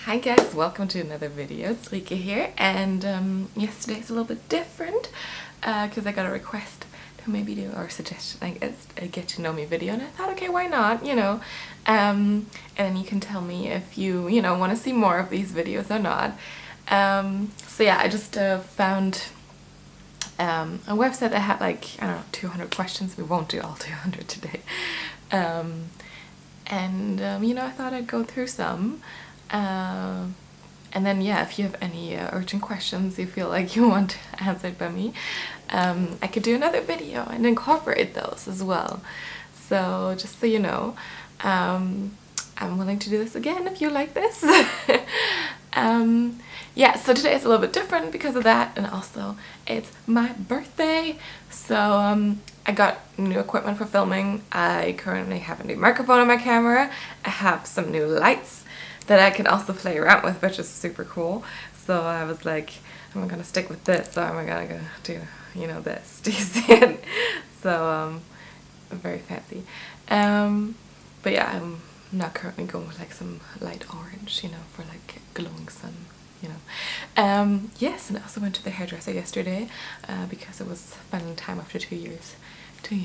Hi guys, welcome to another video. It's Rika here, and yesterday's a little bit different because I got a request to maybe do, or suggestion, I guess, a get to know me video, and I thought, okay, why not, and then you can tell me if you want to see more of these videos or not. So yeah, I just found a website that had like, I don't know, 200 questions. We won't do all 200 today. I thought I'd go through some. And then yeah, if you have any urgent questions you feel like you want answered by me, I could do another video and incorporate those as well. So just so you know, I'm willing to do this again if you like this. Yeah, so today is a little bit different because of that, and also it's my birthday, so I got new equipment for filming. I currently have a new microphone on my camera. I have some new lights that I can also play around with, which is super cool. So I was like, am I gonna stick with this, or am I gonna go do, this? Do you see it? So very fancy. But yeah, I'm not currently going with like some light orange, for like glowing sun, Yes, and I also went to the hairdresser yesterday because it was finally time after 2 years to,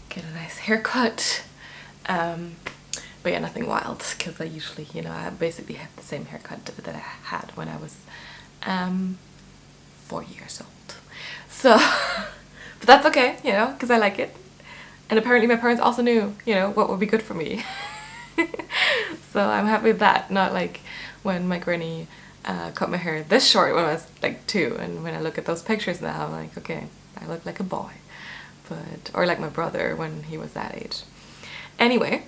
get a nice haircut. But yeah, nothing wild, because I usually, I basically have the same haircut that I had when I was 4 years old. So, but that's okay, because I like it. And apparently my parents also knew, what would be good for me. So I'm happy with that. Not like when my granny cut my hair this short when I was like 2, and when I look at those pictures now, I'm like, okay, I look like a boy. But, or like my brother when he was that age. Anyway,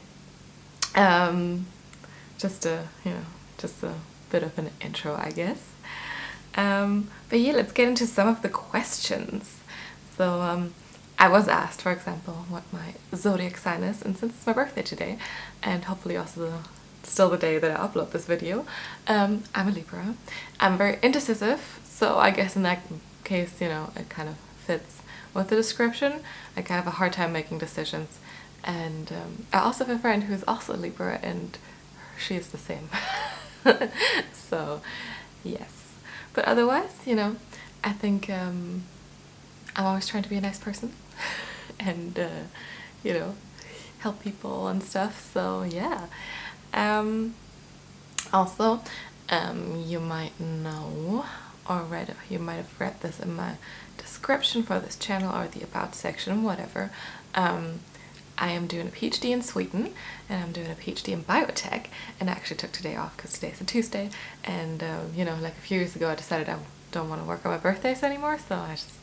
just a bit of an intro, I guess. But yeah, let's get into some of the questions. So I was asked, for example, what my zodiac sign is, and since it's my birthday today, and hopefully also still the day that I upload this video, I'm a Libra. I'm very indecisive, so I guess in that case, it kind of fits with the description. I kind of have a hard time making decisions. And I also have a friend who's also a Libra, and she is the same. So yes, but otherwise, I think I'm always trying to be a nice person and help people and stuff. So yeah. Also, you might know or you might have read this in my description for this channel or the about section, whatever. I am doing a PhD in Sweden, and I'm doing a PhD in biotech, and I actually took today off because today's a Tuesday, and like a few years ago I decided I don't want to work on my birthdays anymore, so I just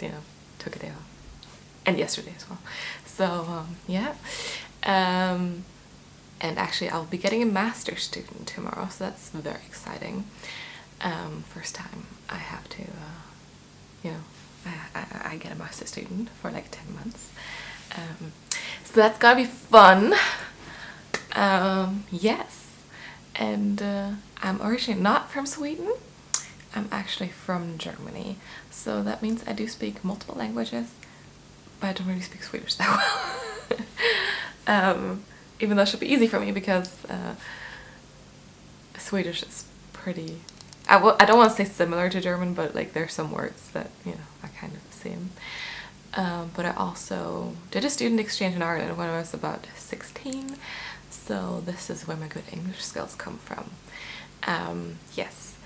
took a day off, and yesterday as well. So yeah, and actually I'll be getting a master's student tomorrow, so that's very exciting. First time I have to I get a master's student for like 10 months. So that's gotta be fun. Yes, and I'm originally not from Sweden. I'm actually from Germany, so that means I do speak multiple languages, but I don't really speak Swedish that well. Even though it should be easy for me because Swedish is pretty, I don't want to say similar to German, but like there's some words that are kind of the same. But I also did a student exchange in Ireland when I was about 16, so this is where my good English skills come from. Yes,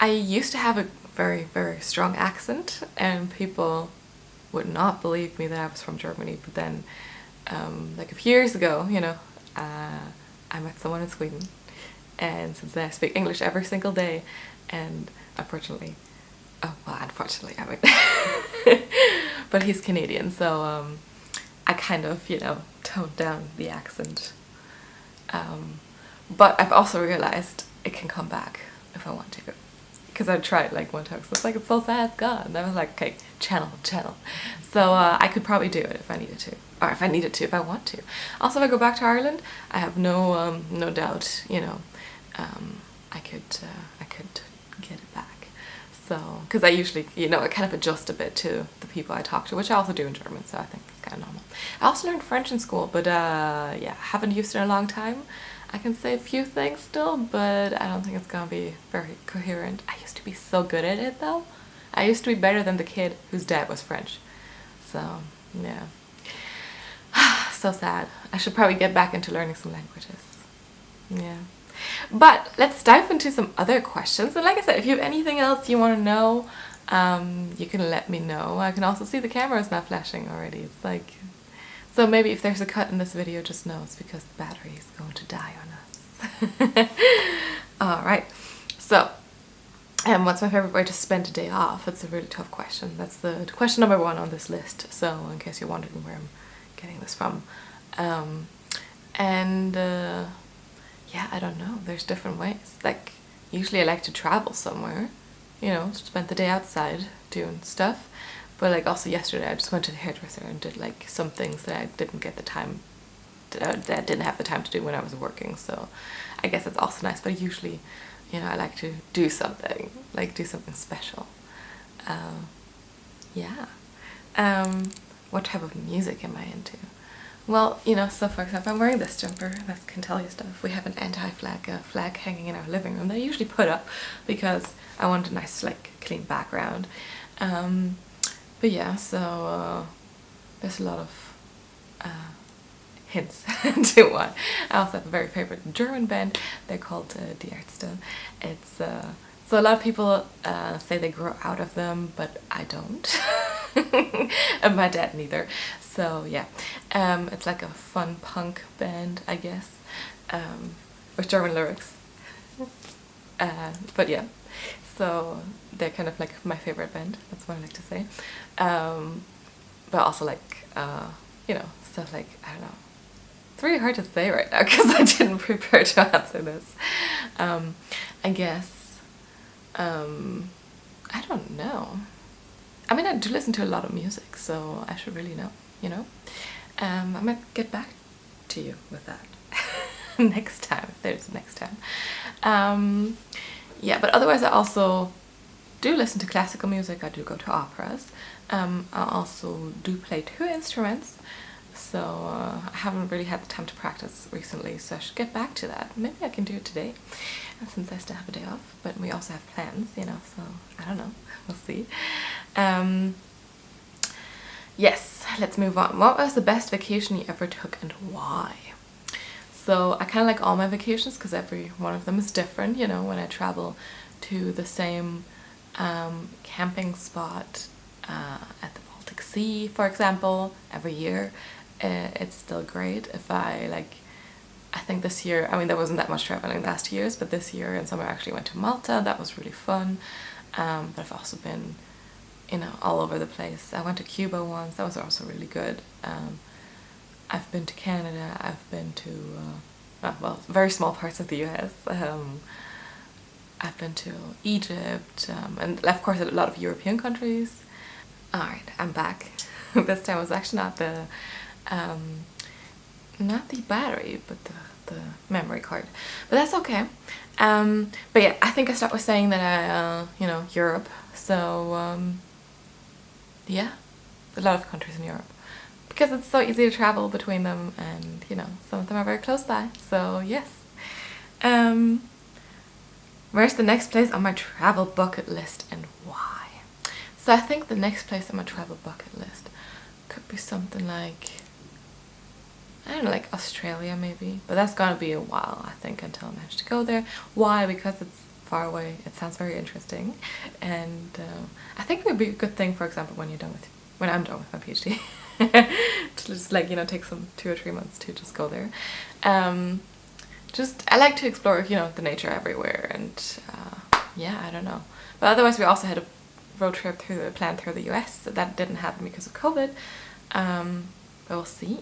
I used to have a very, very strong accent, and people would not believe me that I was from Germany, but then like a few years ago, I met someone in Sweden, and since then I speak English every single day, and unfortunately, I mean, but he's Canadian, so I kind of, toned down the accent. But I've also realized it can come back if I want to. Because I tried like one time, so it's like, it's so sad, it's gone. And I was like, okay, channel. So I could probably do it if I needed to. Or if I want to. Also, if I go back to Ireland, I have no doubt, I could get it back. So, because I usually, I kind of adjust a bit to the people I talk to, which I also do in German, so I think it's kind of normal. I also learned French in school, but yeah, haven't used it in a long time. I can say a few things still, but I don't think it's gonna be very coherent. I used to be so good at it though. I used to be better than the kid whose dad was French. So, yeah. So sad. I should probably get back into learning some languages. Yeah. But let's dive into some other questions. And like I said, if you have anything else you want to know, you can let me know. I can also see the camera is not flashing already. It's like, so maybe if there's a cut in this video, just know it's because the battery is going to die on us. Alright, so what's my favorite way to spend a day off? It's a really tough question. That's the question number 1 on this list, so in case you're wondering where I'm getting this from. Yeah, I don't know, there's different ways. Like, usually I like to travel somewhere, you know, spend the day outside doing stuff. But like also yesterday I just went to the hairdresser and did like some things that I didn't get the time, that I didn't have the time to do when I was working. So I guess it's also nice, but usually, you know, I like to do something, like do something special. Yeah. What type of music am I into? Well, you know, so for example, I'm wearing this jumper, that can tell you stuff. We have an anti-flag flag hanging in our living room that I usually put up because I want a nice, like, clean background. But yeah, so there's a lot of hints to why. I also have a very favorite German band. They're called Addict. It's so a lot of people say they grow out of them, but I don't. And my dad neither. So yeah, it's like a fun punk band, I guess, with German lyrics. But yeah, so they're kind of like my favorite band. That's what I like to say. But also like, you know, stuff like, I don't know. It's really hard to say right now because I didn't prepare to answer this. I guess, I don't know. I mean, I do listen to a lot of music, so I should really know, you know? I might get back to you with that next time, if there's a next time. Yeah, but otherwise I also do listen to classical music. I do go to operas. I also do play 2 instruments, so I haven't really had the time to practice recently, so I should get back to that. Maybe I can do it today, since I still have a day off, but we also have plans, you know, so I don't know, we'll see. Yes, let's move on. What was the best vacation you ever took and why? So I kind of like all my vacations because every one of them is different, you know. When I travel to the same camping spot at the Baltic Sea, for example, every year, it's still great. If I think this year, I mean, there wasn't that much traveling last years, but this year in summer I actually went to Malta. That was really fun. But I've also been, you know, all over the place. I went to Cuba once. That was also really good. I've been to Canada. I've been to, well, very small parts of the US. I've been to Egypt, and of course a lot of European countries. Alright, I'm back. This time it was actually not the battery, but the memory card. But that's okay. But yeah, I think I start with saying that I, you know, Europe. So, yeah, a lot of countries in Europe. Because it's so easy to travel between them, and, you know, some of them are very close by. So, yes. Where's the next place on my travel bucket list and why? So I think the next place on my travel bucket list could be something like, I don't know, like Australia maybe. But that's gonna be a while, I think, until I manage to go there. Why? Because it's far away. It sounds very interesting. And I think it would be a good thing, for example, when I'm done with my PhD. To just, like, you know, take some 2 or 3 months to just go there. I like to explore, you know, the nature everywhere, and yeah, I don't know. But otherwise we also had a road trip planned through the US. So that didn't happen because of COVID. But we'll see.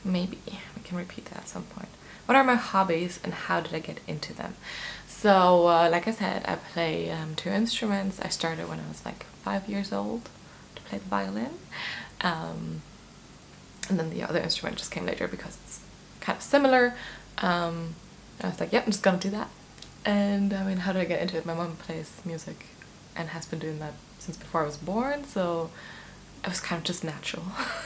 Maybe we can repeat that at some point. What are my hobbies and how did I get into them? So like I said, I play 2 instruments. I started when I was like 5 years old to play the violin. And then the other instrument just came later because it's kind of similar. I was like, yep, I'm just gonna do that. And I mean, how did I get into it? My mom plays music and has been doing that since before I was born, so it was kind of just natural.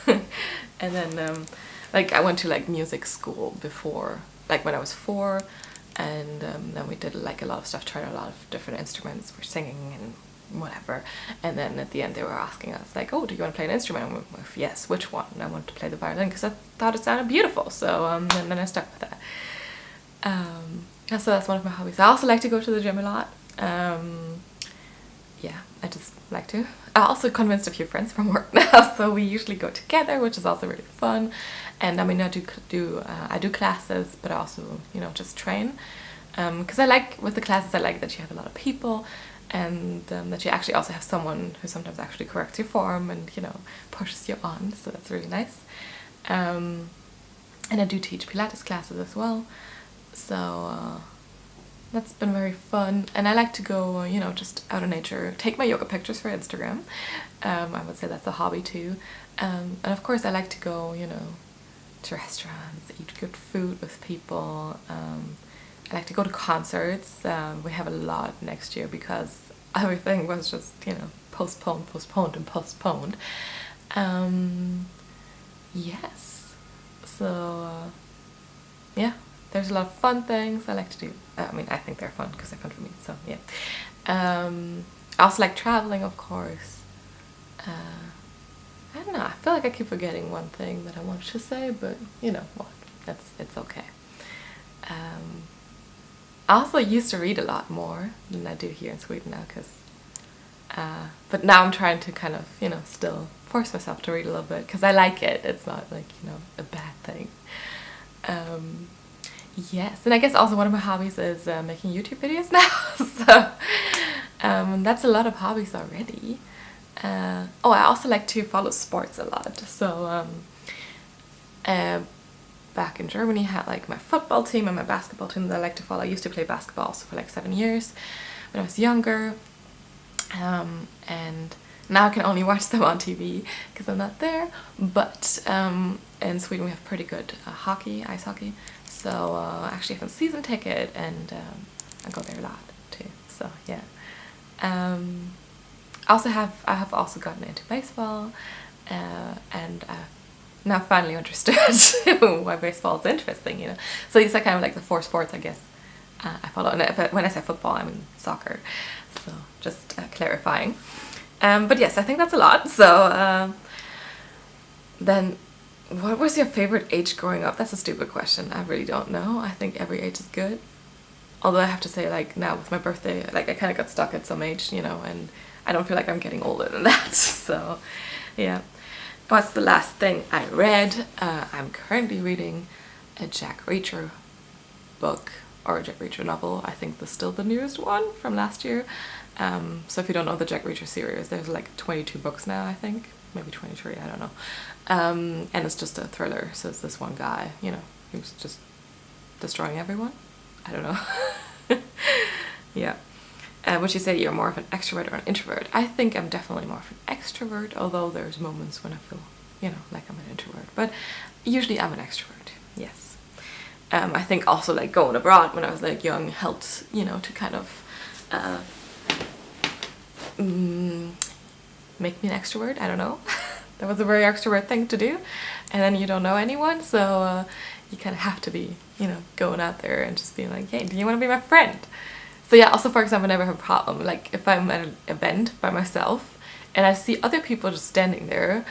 And then like I went to like music school before like when I was 4, and then we did like a lot of stuff, tried a lot of different instruments for singing and whatever, and then at the end they were asking us like, oh, do you want to play an instrument? And we were, yes, which one? And I wanted to play the violin because I thought it sounded beautiful, so and then I stuck with that. So that's one of my hobbies. I also like to go to the gym a lot. Yeah, I just like to. I also convinced a few friends from work now, so we usually go together, which is also really fun. And I mean, I do classes, but I also, you know, just train. Because I like, with the classes, I like that you have a lot of people, and that you actually also have someone who sometimes actually corrects your form and, you know, pushes you on, so that's really nice. And I do teach Pilates classes as well, so that's been very fun. And I like to go, you know, just out in nature, take my yoga pictures for Instagram. I would say that's a hobby too. And of course I like to go, you know, to restaurants, eat good food with people. I like to go to concerts. We have a lot next year because everything was just, you know, postponed. Yes. So, yeah. There's a lot of fun things I like to do. I mean, I think they're fun because they're fun for me, so yeah. I also like traveling, of course. I don't know, I feel like I keep forgetting one thing that I wanted to say, but you know what, it's okay. I also used to read a lot more than I do here in Sweden now, but now I'm trying to kind of, you know, still force myself to read a little bit because I like it. It's not like, you know, a bad thing. Yes, and I guess also one of my hobbies is making YouTube videos now, so that's a lot of hobbies already. Oh, I also like to follow sports a lot, so back in Germany I had like my football team and my basketball team that I like to follow. I used to play basketball also for like 7 years when I was younger, and now I can only watch them on TV because I'm not there, but in Sweden we have pretty good ice hockey. So I actually have a season ticket, and I go there a lot too. So yeah. I have also gotten into baseball, and I've now finally understood why baseball is interesting. You know, so these are kind of like the 4 sports I guess I follow. And when I say football, I mean soccer. So just clarifying. But yes, I think that's a lot. So then. What was your favorite age growing up? That's a stupid question. I really don't know. I think every age is good. Although I have to say, like, now with my birthday, like, I kind of got stuck at some age, you know, and I don't feel like I'm getting older than that. So, yeah. What's the last thing I read? I'm currently reading a Jack Reacher book, or a Jack Reacher novel. I think this is still the newest one from last year. So if you don't know the Jack Reacher series, there's like 22 books now, I think. Maybe 23, I don't know. And it's just a thriller, so it's this one guy, you know, who's just destroying everyone. I don't know. Yeah. Would you say you're more of an extrovert or an introvert? I think I'm definitely more of an extrovert, although there's moments when I feel, you know, like I'm an introvert. But usually I'm an extrovert, yes. I think also like going abroad when I was like young helped, you know, to kind of make me an extrovert. I don't know. That was a very extrovert thing to do, and then you don't know anyone, so you kind of have to be, you know, going out there and just being like, hey, do you want to be my friend? So yeah, also for example, I never have a problem, like if I'm at an event by myself and I see other people just standing there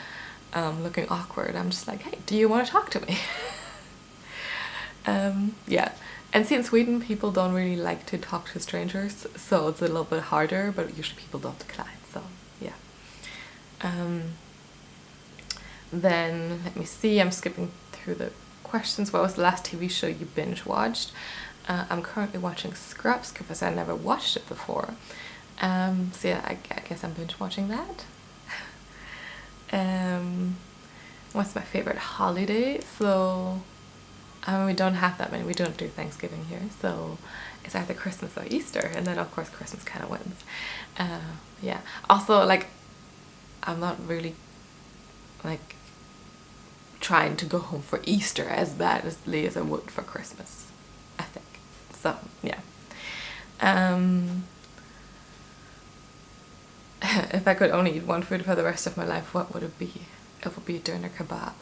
looking awkward, I'm just like, hey, do you want to talk to me? Yeah, and see, in Sweden people don't really like to talk to strangers, so it's a little bit harder, but usually people don't decline, so yeah. Then let me see, I'm skipping through the questions. What was the last TV show you binge watched? I'm currently watching Scrubs because I never watched it before. So yeah, I guess I'm binge watching that. What's my favorite holiday? So I mean, we don't have that many. We don't do Thanksgiving here, so it's either Christmas or Easter, and then of course Christmas kind of wins. Yeah. Also, like, I'm not really like trying to go home for Easter as badly as I would for Christmas, I think. So yeah. If I could only eat one food for the rest of my life, what would it be? It would be doner kebab.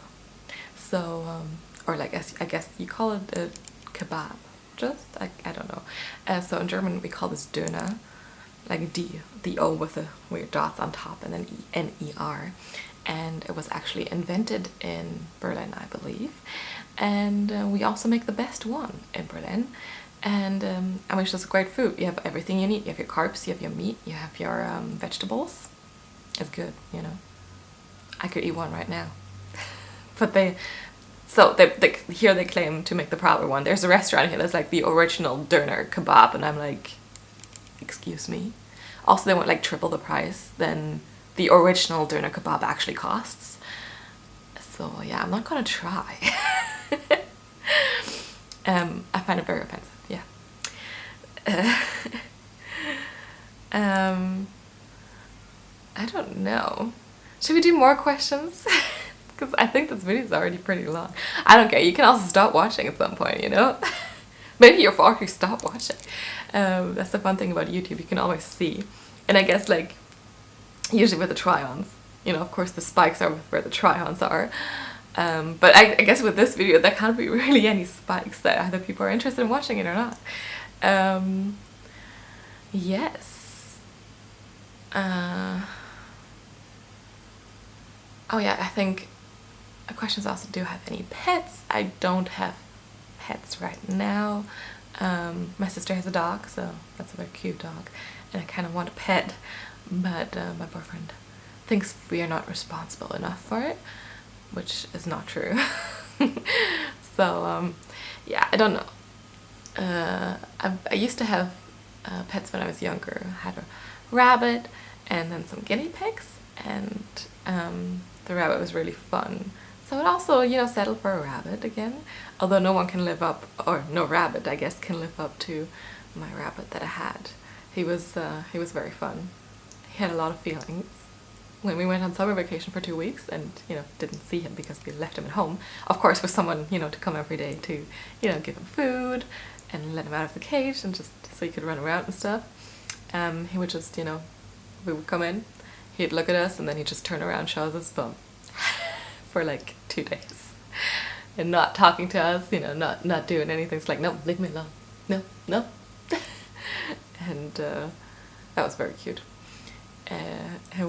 So or like, I guess you call it a kebab. Just, I don't know. So in German we call this Döner, like the O with the weird dots on top, and then N-E-R. And it was actually invented in Berlin, I believe. And we also make the best one in Berlin. And I mean, it's just great food. You have everything you need. You have your carbs, you have your meat, you have your vegetables. It's good, you know. I could eat one right now. But they here they claim to make the proper one. There's a restaurant here that's like the original Döner kebab, and I'm like, excuse me. Also, they want like triple the price than the original Döner kebab actually costs. So yeah, I'm not gonna try. I find it very offensive. Yeah. I don't know. Should we do more questions? Because I think this video is already pretty long. I don't care. You can also stop watching at some point, you know? Maybe you've already stopped watching. That's the fun thing about YouTube. You can always see. And I guess, like, usually with the try-ons, you know, of course the spikes are where the try-ons are. But I guess with this video, there can't be really any spikes that either people are interested in watching it or not. Yes. Oh yeah, I think questions also, do you have any pets? I don't have pets right now. My sister has a dog, so that's a very cute dog, and I kind of want a pet, but my boyfriend thinks we are not responsible enough for it, which is not true. So yeah, I don't know. I used to have pets when I was younger. I had a rabbit and then some guinea pigs, and the rabbit was really fun. So it also, you know, settled for a rabbit again, although no one can live up, or no rabbit I guess can live up to my rabbit that I had. He was very fun. He had a lot of feelings. When we went on summer vacation for 2 weeks and, you know, didn't see him because we left him at home, of course with someone, you know, to come every day to, you know, give him food and let him out of the cage and just so he could run around and stuff, he would just, you know, we would come in, he'd look at us, and then he'd just turn around, show us his phone for like 2 days and not talking to us, you know, not doing anything. It's like, no, leave me alone, no. And that was very cute. And that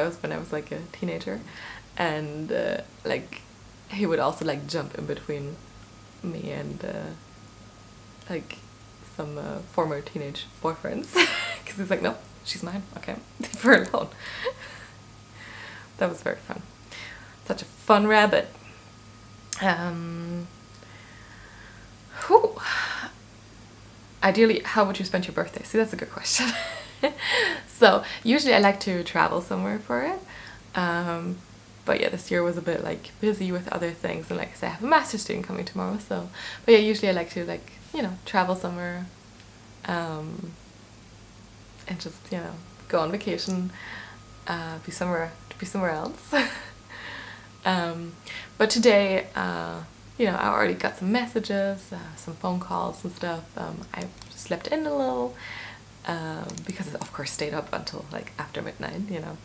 was when I was like a teenager, and like he would also like jump in between me and like some former teenage boyfriends, because he's like, no, she's mine, okay, leave her alone. That was very fun. Such a fun rabbit. Ideally, how would you spend your birthday? See, that's a good question. So usually I like to travel somewhere for it, but yeah, this year was a bit like busy with other things, and like I said, I have a master's student coming tomorrow, so but yeah, usually I like to, like, you know, travel somewhere, and just, you know, go on vacation, be somewhere else. But today, you know, I already got some messages, some phone calls and stuff. I slept in a little, because of course stayed up until like after midnight, you know.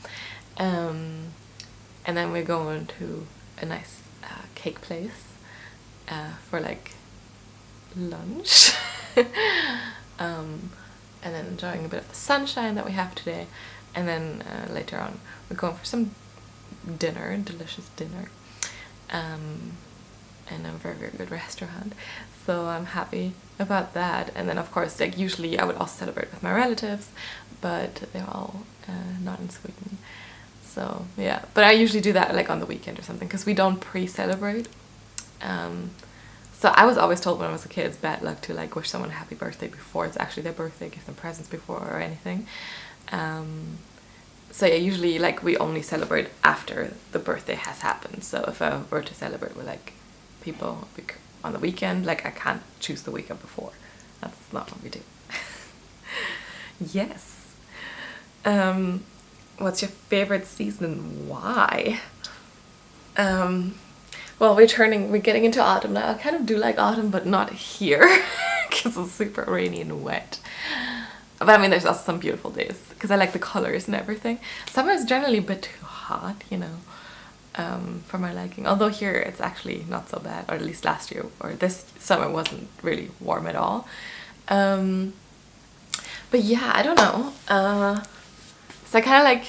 And then we're going to a nice cake place for like lunch. And then enjoying a bit of the sunshine that we have today. And then later on we're going for some dinner, delicious dinner, in a very, very good restaurant. So I'm happy about that. And then of course, like, usually I would also celebrate with my relatives, but they're all not in Sweden. So yeah, but I usually do that like on the weekend or something, because we don't pre-celebrate. So I was always told when I was a kid, it's bad luck to like wish someone a happy birthday before it's actually their birthday, give them presents before or anything. So yeah, usually like we only celebrate after the birthday has happened. So if I were to celebrate with like people on the weekend, like I can't choose the weekend before. That's not what we do. Yes. What's your favorite season? Why? Well, we're getting into autumn now. I kind of do like autumn, but not here because it's super rainy and wet. But I mean, there's also some beautiful days because I like the colors and everything. Summer is generally a bit too hot, you know. for my liking. Although here it's actually not so bad, or at least last year or this summer wasn't really warm at all. But yeah, I don't know. So I kind of like,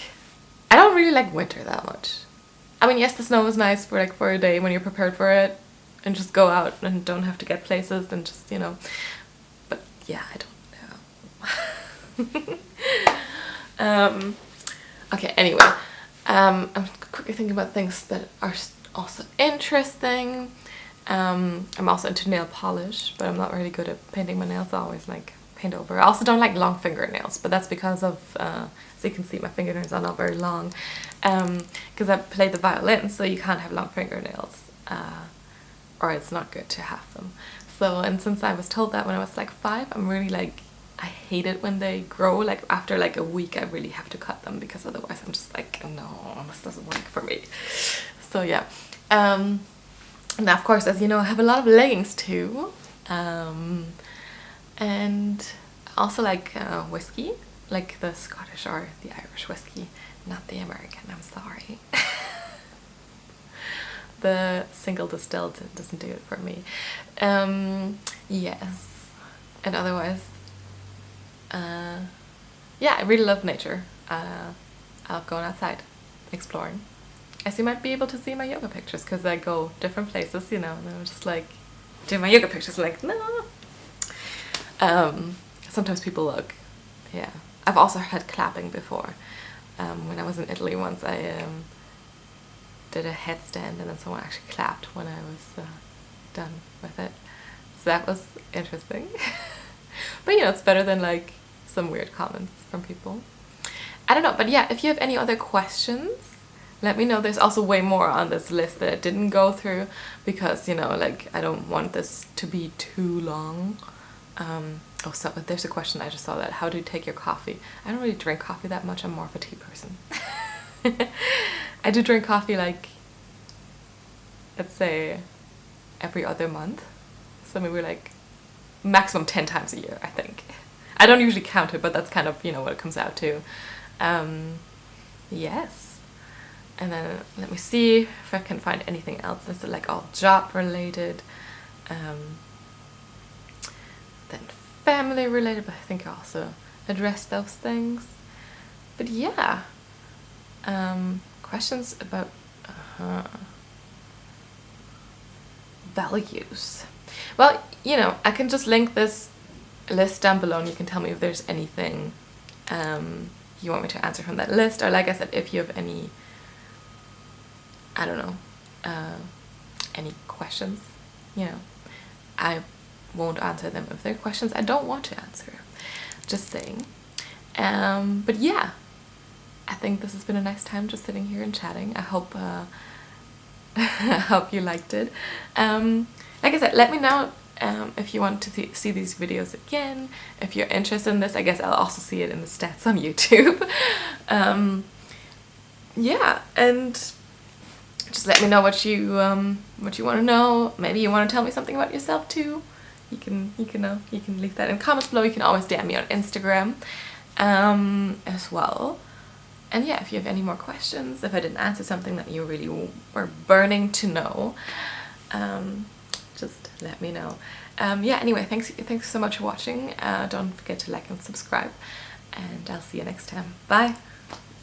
I don't really like winter that much. I mean, yes, the snow is nice for like for a day when you're prepared for it and just go out and don't have to get places and just, you know. But yeah, I don't know. Okay, anyway, I'm quickly thinking about things that are also interesting. I'm also into nail polish, but I'm not really good at painting my nails. I always like paint over. I also don't like long fingernails, but that's because of, so you can see my fingernails are not very long, because I play the violin, so you can't have long fingernails, or it's not good to have them. So, and since I was told that when I was like 5, I'm really like, I hate it when they grow. Like after like a week I really have to cut them, because otherwise I'm just like, no, this doesn't work for me. So yeah. Now of course, as you know, I have a lot of leggings too. And also like whiskey, like the Scottish or the Irish whiskey, not the American, I'm sorry. The single distilled doesn't do it for me. Yes, and otherwise, yeah, I really love nature. I love going outside, exploring. As you might be able to see my yoga pictures, because I go different places, you know, and I'm just like, do my yoga pictures, like, no. Sometimes people look, yeah. I've also had clapping before. When I was in Italy once, I did a headstand and then someone actually clapped when I was done with it. So that was interesting. But you know, it's better than like some weird comments from people. I don't know, but yeah, if you have any other questions, let me know. There's also way more on this list that I didn't go through because, you know, like I don't want this to be too long. Oh, so there's a question I just saw, that how do you take your coffee? I don't really drink coffee that much. I'm more of a tea person. I do drink coffee like, let's say, every other month. So maybe like maximum 10 times a year, I think. I don't usually count it, but that's kind of, you know, what it comes out to. Yes. And then let me see if I can find anything else that's like all job related. Then family related, but I think I also addressed those things. But yeah, questions about values. Well, you know, I can just link this list down below and you can tell me if there's anything you want me to answer from that list, or like I said, if you have any, I don't know, any questions, you know, I won't answer them if they're questions I don't want to answer. Just saying. But yeah, I think this has been a nice time just sitting here and chatting. I hope I hope you liked it. Like I said, let me know if you want to see these videos again. If you're interested in this, I guess I'll also see it in the stats on YouTube. Yeah, and just let me know what you want to know. Maybe you want to tell me something about yourself too. You can leave that in comments below. You can always DM me on Instagram as well. And yeah, if you have any more questions, if I didn't answer something that you really were burning to know, just let me know. Yeah, anyway, thanks so much for watching. Don't forget to like and subscribe, and I'll see you next time. Bye!